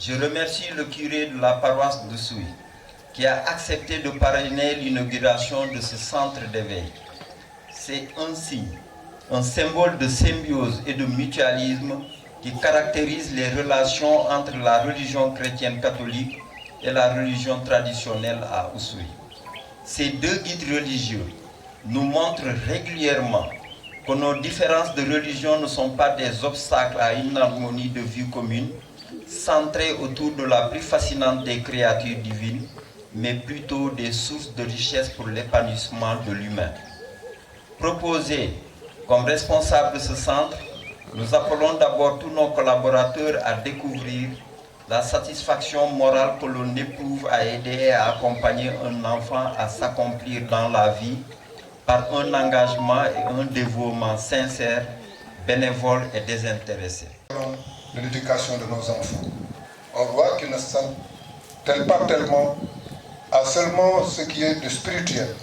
Je remercie le curé de la paroisse de Souy qui a accepté de parrainer l'inauguration de ce centre d'éveil. C'est un signe, un symbole de symbiose et de mutualisme qui caractérise les relations entre la religion chrétienne catholique et la religion traditionnelle à Oussouye. Ces deux guides religieux nous montrent régulièrement que nos différences de religion ne sont pas des obstacles à une harmonie de vie commune, centrée autour de la plus fascinante des créatures divines, mais plutôt des sources de richesse pour l'épanouissement de l'humain. Proposés comme responsables de ce centre, nous appelons d'abord tous nos collaborateurs à découvrir la satisfaction morale que l'on éprouve à aider et à accompagner un enfant à s'accomplir dans la vie par un engagement et un dévouement sincère, bénévole et désintéressé. De l'éducation de nos enfants. On voit qu'ils ne s'attellent pas tellement à seulement ce qui est de spirituel,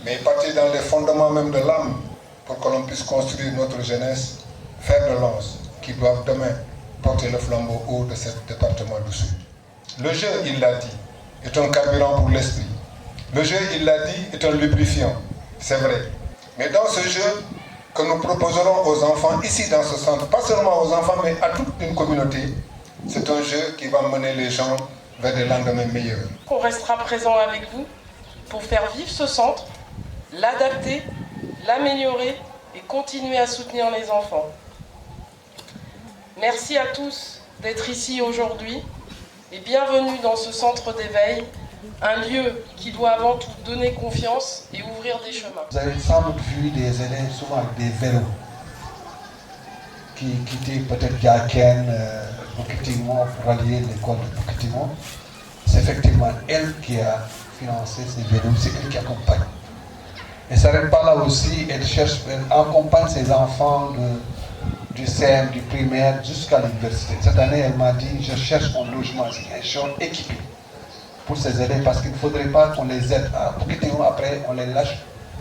mais ils partent dans les fondements même de l'âme pour que l'on puisse construire notre jeunesse, faire de lance, qui doivent demain porter le flambeau haut de ce département du Sud. Le jeu, il l'a dit, est un carburant pour l'esprit. Le jeu, il l'a dit, est un lubrifiant, c'est vrai. Mais dans ce jeu que nous proposerons aux enfants ici dans ce centre, pas seulement aux enfants, mais à toute une communauté, c'est un jeu qui va mener les gens vers des lendemains meilleurs. On restera présent avec vous pour faire vivre ce centre, l'adapter, l'améliorer et continuer à soutenir les enfants. Merci à tous d'être ici aujourd'hui et bienvenue dans ce centre d'éveil, un lieu qui doit avant tout donner confiance et ouvrir des chemins. Vous avez sans doute vu des élèves souvent avec des vélos qui quittaient peut-être Yaken, Bukitimo pour allier l'école de Bukitimo. C'est effectivement elle qui a financé ces vélos, c'est elle qui accompagne. Et ça n'arrête pas là aussi, elle accompagne ses enfants du CM, du primaire jusqu'à l'université. Cette année, elle m'a dit, je cherche un logement équipé pour ces élèves parce qu'il ne faudrait pas qu'on les aide à Bukitimo, après on les lâche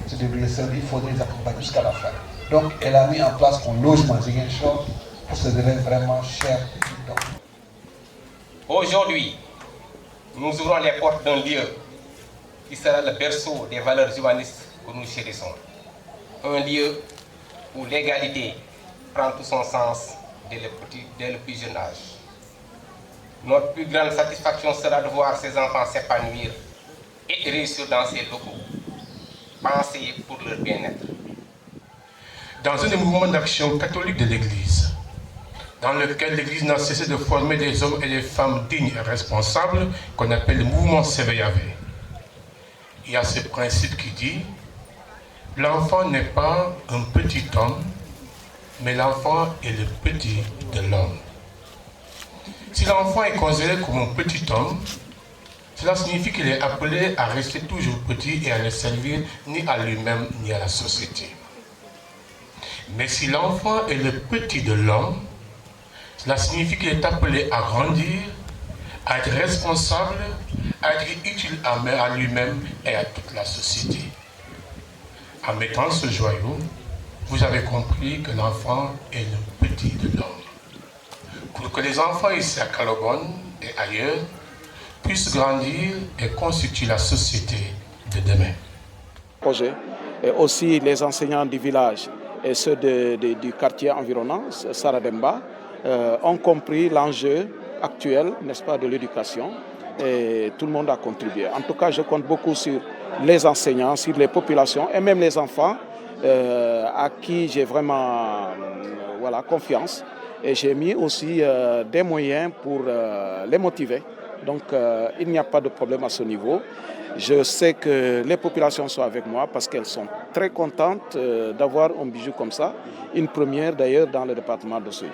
se débrouiller seuls, il faudrait les accompagner jusqu'à la fin. Donc elle a mis en place un logement pour ces élèves vraiment chers. Aujourd'hui, nous ouvrons les portes d'un lieu qui sera le berceau des valeurs humanistes que nous chérissons. Un lieu où l'égalité prend tout son sens dès le plus jeune âge. Notre plus grande satisfaction sera de voir ces enfants s'épanouir et réussir dans ces locaux. Penser pour leur bien-être. Dans un des mouvements d'action catholique de l'Église, dans lequel l'Église n'a cessé de former des hommes et des femmes dignes et responsables, qu'on appelle le mouvement CVAV. Il y a ce principe qui dit « L'enfant n'est pas un petit homme, mais l'enfant est le petit de l'homme. » Si l'enfant est considéré comme un petit homme, cela signifie qu'il est appelé à rester toujours petit et à ne servir ni à lui-même ni à la société. Mais si l'enfant est le petit de l'homme, cela signifie qu'il est appelé à grandir, à être responsable, à être utile à lui-même et à toute la société. En mettant ce joyau, vous avez compris que l'enfant est le petit de l'homme. Pour que les enfants ici à Calobone et ailleurs puissent grandir et constituer la société de demain. Projet, et aussi les enseignants du village et ceux du quartier environnant, Sarademba, ont compris l'enjeu actuel, n'est-ce pas, de l'éducation, et tout le monde a contribué. En tout cas, je compte beaucoup sur les enseignants, sur les populations et même les enfants à qui j'ai vraiment confiance. Et j'ai mis aussi des moyens pour les motiver. Donc il n'y a pas de problème à ce niveau. Je sais que les populations sont avec moi parce qu'elles sont très contentes d'avoir un bijou comme ça. Une première d'ailleurs dans le département de Souy.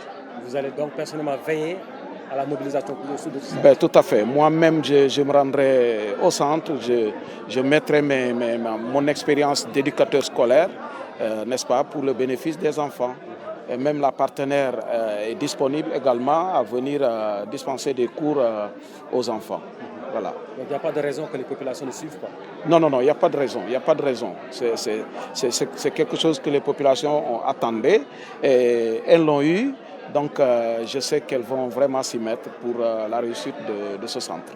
Vous allez donc personnellement veiller à la mobilisation de tout ça? Tout à fait. Moi-même, je me rendrai au centre. Je mettrai mon expérience d'éducateur scolaire, n'est-ce pas, pour le bénéfice des enfants. Et même la partenaire est disponible également à venir dispenser des cours aux enfants. Voilà. Donc il n'y a pas de raison que les populations ne suivent pas? Non, il n'y a pas de raison. Il n'y a pas de raison. C'est quelque chose que les populations attendaient et elles l'ont eu. Donc je sais qu'elles vont vraiment s'y mettre pour la réussite de ce centre.